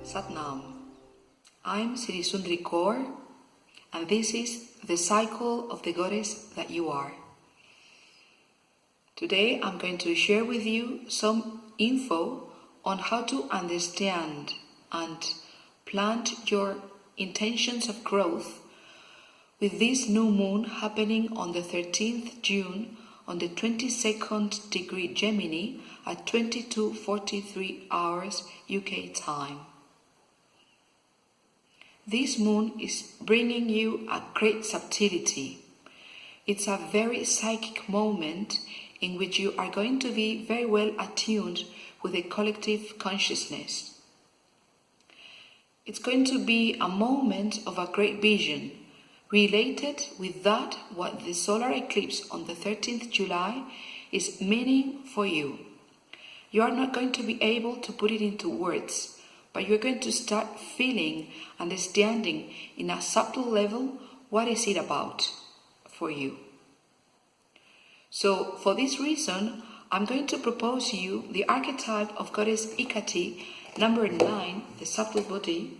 Satnam. I'm Sri Sundri Kaur, and this is the cycle of the goddess that you are. Today I'm going to share with you some info on how to understand and plant your intentions of growth with this new moon happening on the 13th June on the 22nd degree Gemini at 22:43 hours UK time. This moon is bringing you a great subtlety. It's a very psychic moment in which you are going to be very well attuned with the collective consciousness. It's going to be a moment of a great vision related with that what the solar eclipse on the 13th July is meaning for you. You are not going to be able to put it into words, but you're going to start feeling, understanding in a subtle level what is it about for you. So for this reason, I'm going to propose you the archetype of goddess Hecate, number 9, the subtle body,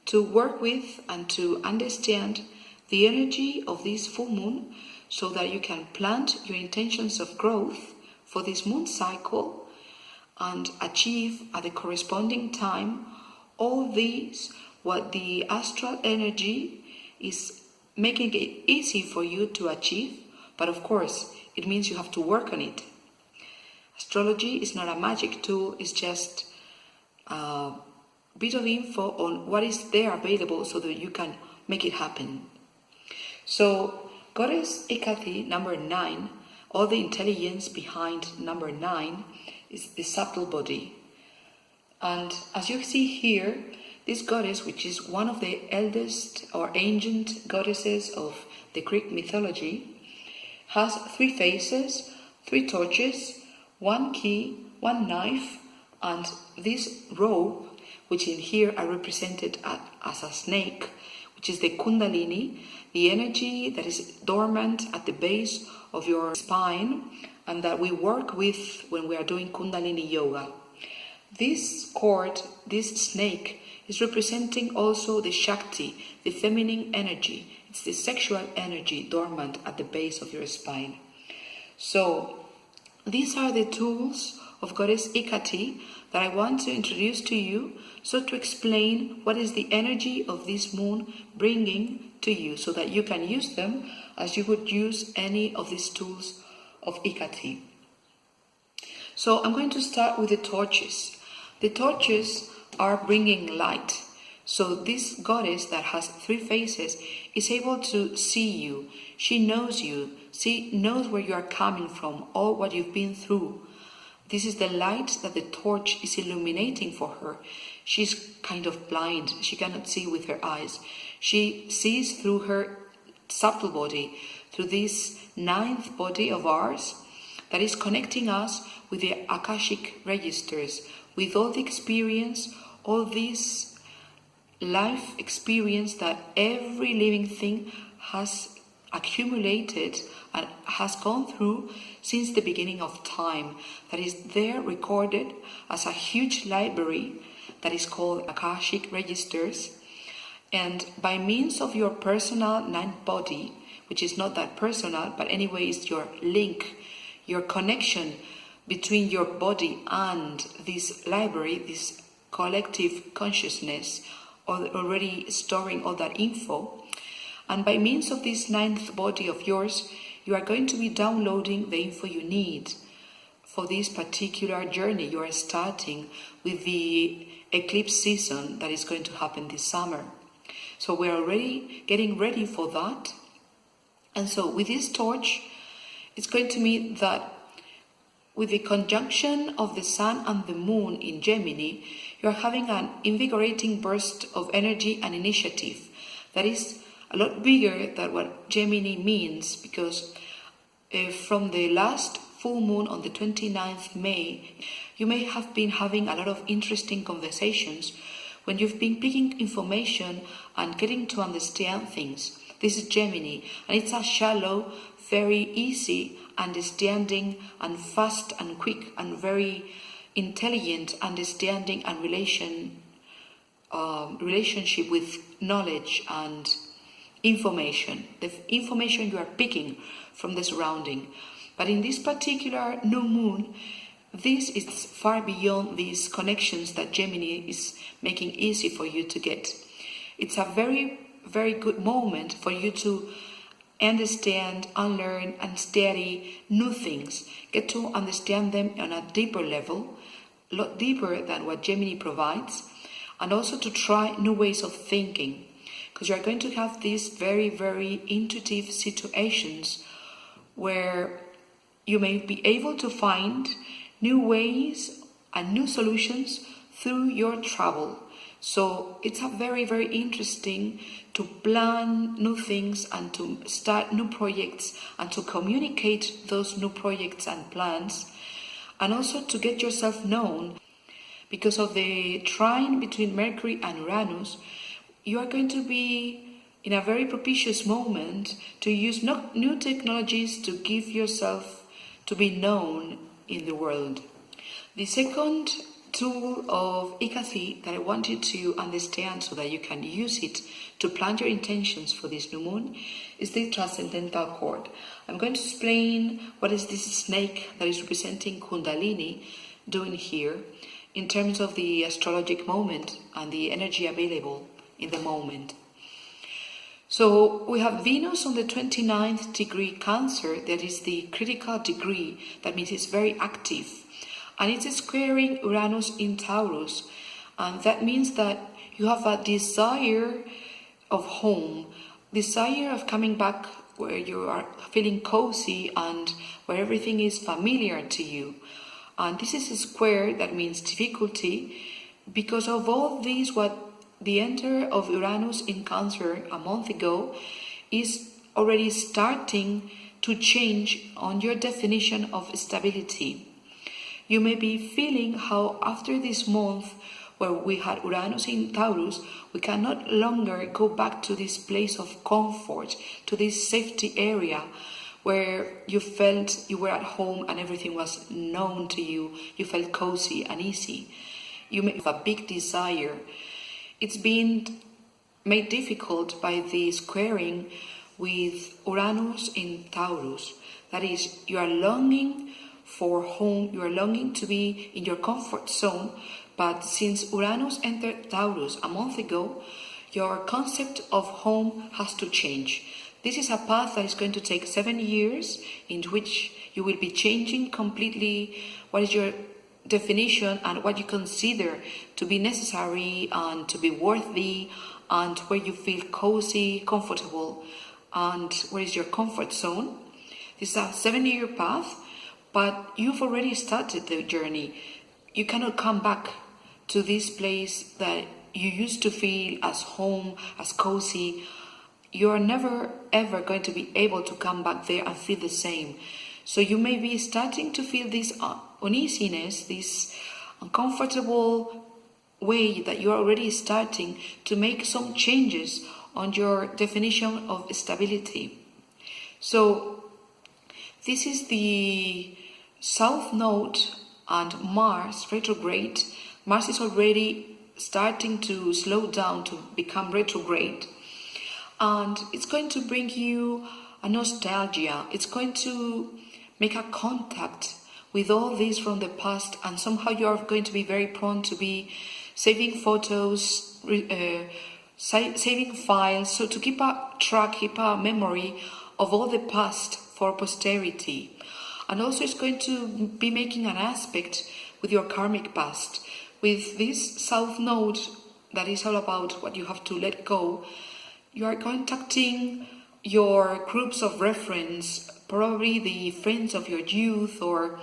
to work with and to understand the energy of this full moon so that you can plant your intentions of growth for this moon cycle and achieve at the corresponding time all these what the astral energy is making it easy for you to achieve, but of course it means you have to work on it. Astrology is not a magic tool, it's just a bit of info on what is there available so that you can make it happen. So goddess Hecate, number 9, all the intelligence behind number 9 is the subtle body. And as you see here, this goddess, which is one of the eldest or ancient goddesses of the Greek mythology, has 3 faces, 3 torches, 1 key, 1 knife, and this rope, which in here are represented as a snake, which is the Kundalini, the energy that is dormant at the base of your spine and that we work with when we are doing Kundalini yoga. This cord, this snake, is representing also the Shakti, the feminine energy. It's the sexual energy dormant at the base of your spine. So these are the tools of goddess Hecate that I want to introduce to you, so to explain what is the energy of this moon bringing to you, so that you can use them as you would use any of these tools of Hecate. So I'm going to start with the torches. The torches are bringing light. So this goddess that has 3 faces is able to see you. She knows you. She knows where you are coming from, all what you've been through. This is the light that the torch is illuminating for her. She's kind of blind. She cannot see with her eyes. She sees through her subtle body, through this 9th body of ours that is connecting us with the Akashic registers, with all the experience, all this life experience that every living thing has accumulated and has gone through since the beginning of time, that is there recorded as a huge library that is called Akashic registers. And by means of your personal 9th body, which is not that personal, but anyway is your link, your connection between your body and this library, this collective consciousness, already storing all that info. And by means of this 9th body of yours, you are going to be downloading the info you need for this particular journey you are starting with the eclipse season that is going to happen this summer. So we're already getting ready for that. And so with this torch, it's going to mean that with the conjunction of the sun and the moon in Gemini, you are having an invigorating burst of energy and initiative that is a lot bigger than what Gemini means, because from the last full moon on the 29th May, you may have been having a lot of interesting conversations when you've been picking information and getting to understand things. This is Gemini, and it's a shallow, very easy understanding and fast and quick and very intelligent understanding and relationship with knowledge and information. The information you are picking from the surrounding. But in this particular new moon, this is far beyond these connections that Gemini is making easy for you to get. It's a very, very good moment for you to understand, unlearn, and study new things. Get to understand them on a deeper level, a lot deeper than what Gemini provides, and also to try new ways of thinking. Because you're going to have these very, very intuitive situations where you may be able to find new ways and new solutions through your travel. So it's a very, very interesting to plan new things and to start new projects and to communicate those new projects and plans, and also to get yourself known. Because of the trine between Mercury and Uranus, you are going to be in a very propitious moment to use new technologies to give yourself to be known in the world. The second tool of Hecate that I want you to understand so that you can use it to plan your intentions for this new moon is the transcendental cord. I'm going to explain what is this snake that is representing Kundalini doing here in terms of the astrologic moment and the energy available in the moment. So we have Venus on the 29th degree Cancer, that is the critical degree, that means it's very active. And it's squaring Uranus in Taurus, and that means that you have a desire of home, desire of coming back where you are feeling cozy and where everything is familiar to you. And this is a square, that means difficulty, because of all this, what the enter of Uranus in Cancer a month ago is already starting to change on your definition of stability. You may be feeling how after this month where we had Uranus in Taurus, we can no longer go back to this place of comfort, to this safety area where you felt you were at home and everything was known to you. You felt cozy and easy. You may have a big desire. It's been made difficult by the squaring with Uranus in Taurus. That is, you are longing for home, you are longing to be in your comfort zone, but since Uranus entered Taurus a month ago, your concept of home has to change. This is a path that is going to take 7 years, in which you will be changing completely what is your definition and what you consider to be necessary and to be worthy, and where you feel cozy, comfortable, and where is your comfort zone. This is a 7-year path, but you've already started the journey. You cannot come back to this place that you used to feel as home, as cozy. You are never ever going to be able to come back there and feel the same. So you may be starting to feel this uneasiness, this uncomfortable way that you are already starting to make some changes on your definition of stability. So this is the South Node and Mars retrograde. Mars is already starting to slow down, to become retrograde. And it's going to bring you a nostalgia. It's going to make a contact with all this from the past, and somehow you are going to be very prone to be saving photos, saving files, so to keep a track, keep a memory of all the past for posterity. And also it's going to be making an aspect with your karmic past. With this South Node, that is all about what you have to let go, you are contacting your groups of reference, probably the friends of your youth, or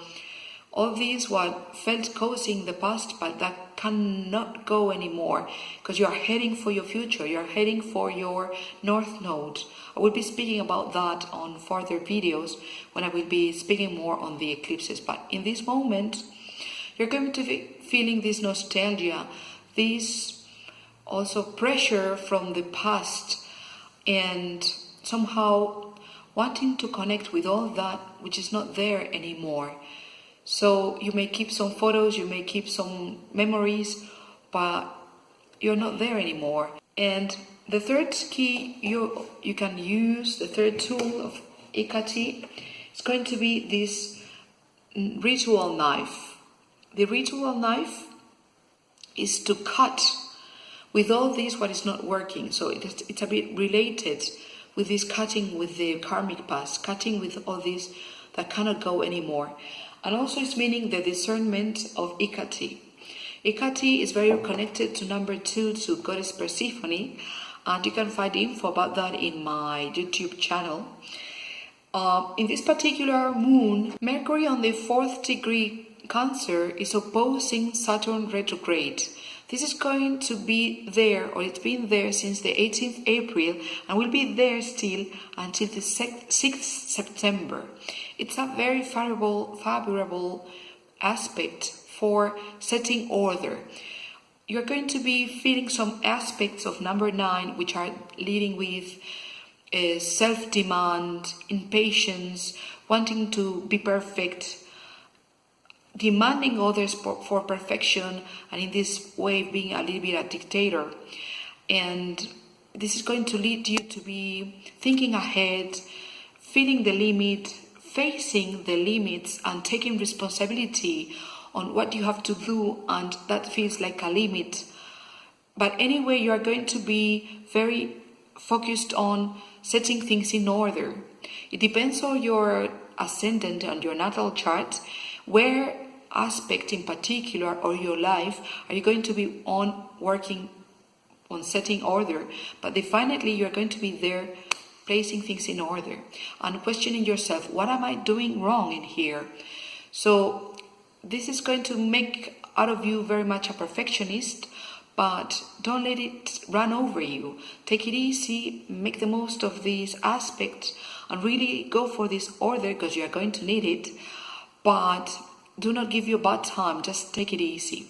all these what felt cozy in the past, but that cannot go anymore, because you are heading for your future, you are heading for your North Node. I will be speaking about that on further videos when I will be speaking more on the eclipses. But in this moment, you're going to be feeling this nostalgia, this also pressure from the past, and somehow wanting to connect with all that which is not there anymore. So you may keep some photos, you may keep some memories, but you're not there anymore. And the third key you can use, the third tool of Hecate, is going to be this ritual knife. The ritual knife is to cut with all this what is not working. So it's a bit related with this cutting with the karmic past, cutting with all this that cannot go anymore. And also it's meaning the discernment of Hecate. Hecate is very connected to number 2, to Goddess Persephone, and you can find info about that in my YouTube channel. In this particular moon, Mercury on the 4th degree Cancer is opposing Saturn retrograde. This is going to be there, or it's been there since the 18th April, and will be there still until the 6th September. It's a very favorable aspect for setting order. You're going to be feeling some aspects of number 9, which are leading with self-demand, impatience, wanting to be perfect, demanding others for perfection, and in this way being a little bit a dictator. And this is going to lead you to be thinking ahead, feeling the limit, facing the limits, and taking responsibility on what you have to do, and that feels like a limit. But anyway, you are going to be very focused on setting things in order. It depends on your ascendant, on your natal chart, where aspect in particular or your life are you going to be on working on setting order. But definitely you're going to be there placing things in order and questioning yourself, what am I doing wrong in here? So this is going to make out of you very much a perfectionist, but don't let it run over you. Take it easy, make the most of these aspects, and really go for this order because you are going to need it. But do not give you a bad time, just take it easy.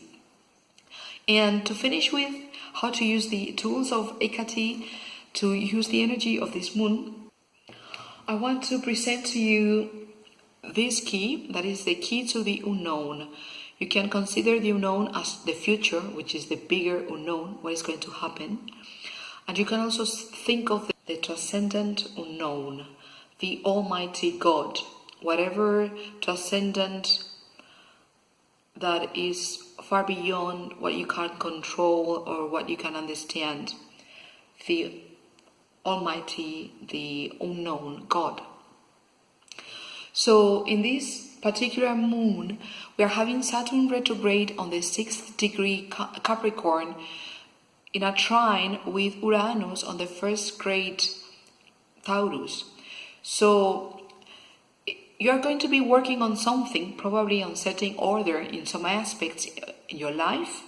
And to finish with how to use the tools of Hecate to use the energy of this moon, I want to present to you this key, that is the key to the unknown. You can consider the unknown as the future, which is the bigger unknown, what is going to happen. And you can also think of the transcendent unknown, the Almighty God, whatever transcendent that is far beyond what you can control or what you can understand. The Almighty, the unknown God. So in this particular moon, we are having Saturn retrograde on the 6th degree Capricorn in a trine with Uranus on the 1st grade Taurus. So you are going to be working on something, probably on setting order in some aspects in your life.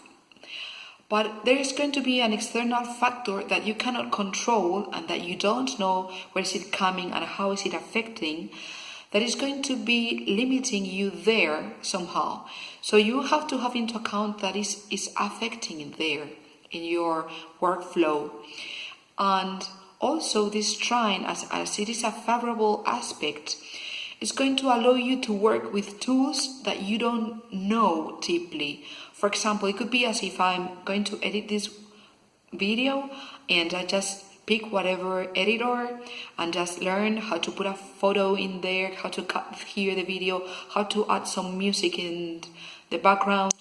But there is going to be an external factor that you cannot control and that you don't know where is it coming and how is it affecting, that is going to be limiting you there somehow. So you have to have into account that is affecting it there in your workflow. And also this trine, as it is a favorable aspect, is going to allow you to work with tools that you don't know deeply. For example, it could be as if I'm going to edit this video and I just pick whatever editor and just learn how to put a photo in there, how to cut here the video, how to add some music in the background,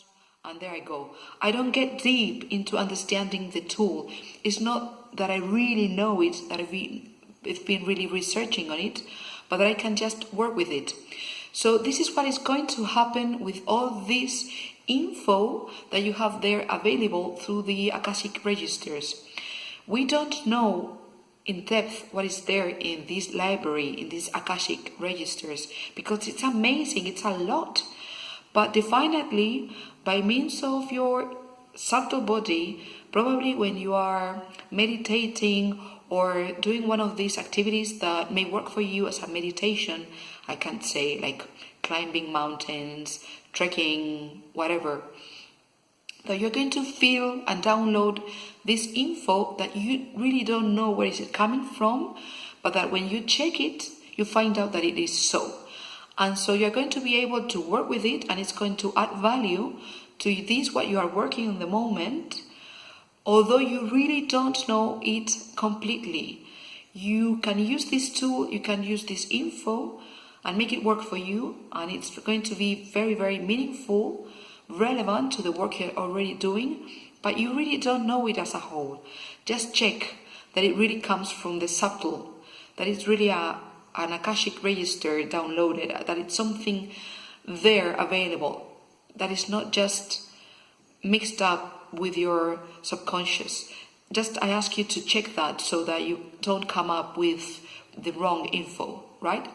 and there I go. I don't get deep into understanding the tool. It's not that I really know it, that I've been really researching on it, but that I can just work with it. So this is what is going to happen with all this info that you have there available through the Akashic registers. We don't know in depth what is there in this library, in these Akashic registers, because it's amazing, it's a lot. But definitely, by means of your subtle body, probably when you are meditating or doing one of these activities that may work for you as a meditation, I can't say, like climbing mountains, trekking, whatever, that you're going to feel and download this info that you really don't know where is it coming from, but that when you check it, you find out that it is so. And so you're going to be able to work with it, and it's going to add value to this, what you are working on the moment, although you really don't know it completely. You can use this tool, you can use this info and make it work for you, and it's going to be very, very meaningful, relevant to the work you're already doing, but you really don't know it as a whole. Just check that it really comes from the subtle, that it's really an Akashic register downloaded, that it's something there available, that is not just mixed up with your subconscious. Just I ask you to check that so that you don't come up with the wrong info, right?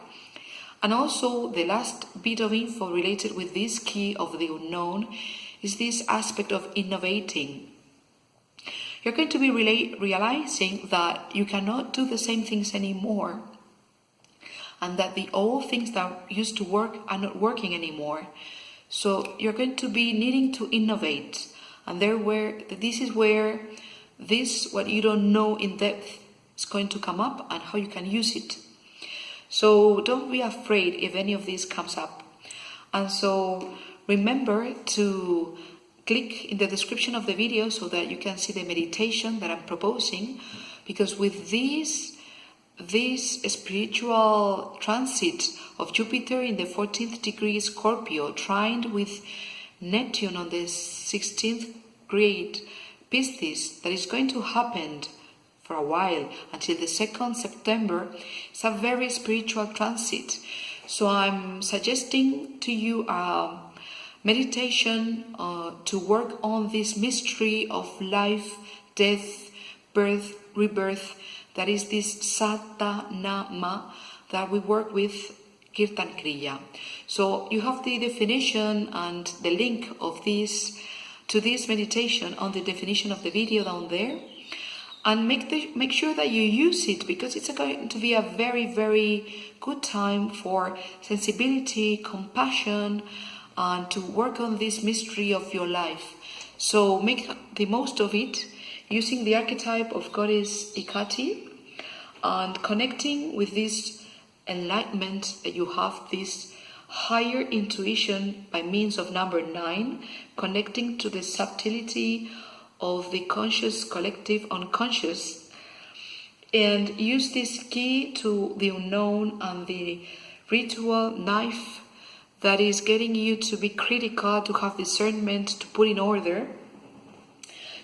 And also the last bit of info related with this key of the unknown is this aspect of innovating. You're going to be realizing that you cannot do the same things anymore, and that the old things that used to work are not working anymore. So you're going to be needing to innovate, and this is where what you don't know in depth is going to come up, and how you can use it. So don't be afraid if any of this comes up. And so remember to click in the description of the video so that you can see the meditation that I'm proposing, because with this spiritual transit of Jupiter in the 14th degree Scorpio, trined with Neptune on the 16th grade Piscis, that is going to happen for a while until the 2nd September. It's a very spiritual transit. So I'm suggesting to you a meditation to work on this mystery of life, death, birth, rebirth, that is this Sata Nama that we work with Kirtan Kriya. So you have the definition and the link of this to this meditation on the definition of the video down there, and make sure that you use it, because it's going to be a very, very good time for sensibility, compassion, and to work on this mystery of your life. So make the most of it using the archetype of goddess Hecate and connecting with this enlightenment that you have, this higher intuition by means of number 9, connecting to the subtlety of the conscious, collective, unconscious, and use this key to the unknown and the ritual knife that is getting you to be critical, to have discernment, to put in order,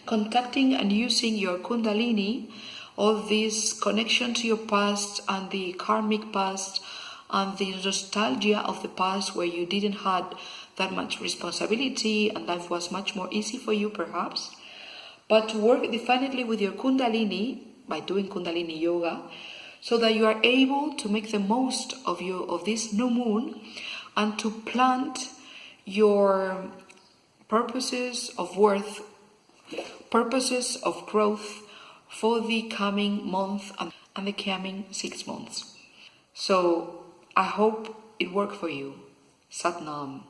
contacting and using your Kundalini, all this connection to your past and the karmic past and the nostalgia of the past where you didn't have that much responsibility and life was much more easy for you perhaps. But to work definitely with your Kundalini by doing Kundalini yoga, so that you are able to make the most of this new moon and to plant your purposes of worth, purposes of growth for the coming month and the coming 6 months. So I hope it worked for you. Sat Nam.